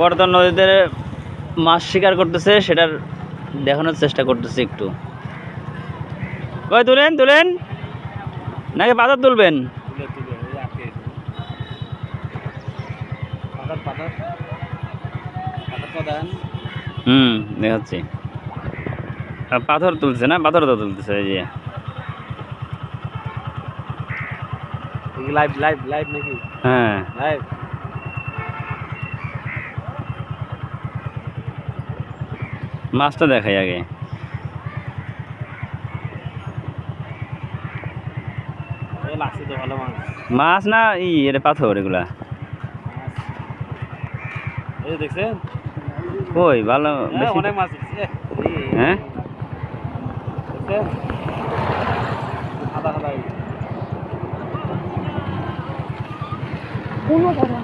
পদ্মা নদীতে মাছ শিকার করতেছে, সেটার দেখানোর চেষ্টা করতেছি একটু। কই তুলেন তুলেন, নাকি পাথর তুলবেন? দেখাচ্ছি। পাথর তুলছে না, পাথর তো তুলতেছে এই যে। লাইভ লাইভ লাইভ নাকি? হ্যাঁ লাইভ। মাছটা দেখাই আগে। লাগছে তো ভালো মাছ। মাছ না এটা পাথর এগুলা। এই দেখছেন? কই ভালো বেশি। অনেক মাছ উঠছে। হ্যাঁ দেখছেন? সাদা সাদা। কোনো কথা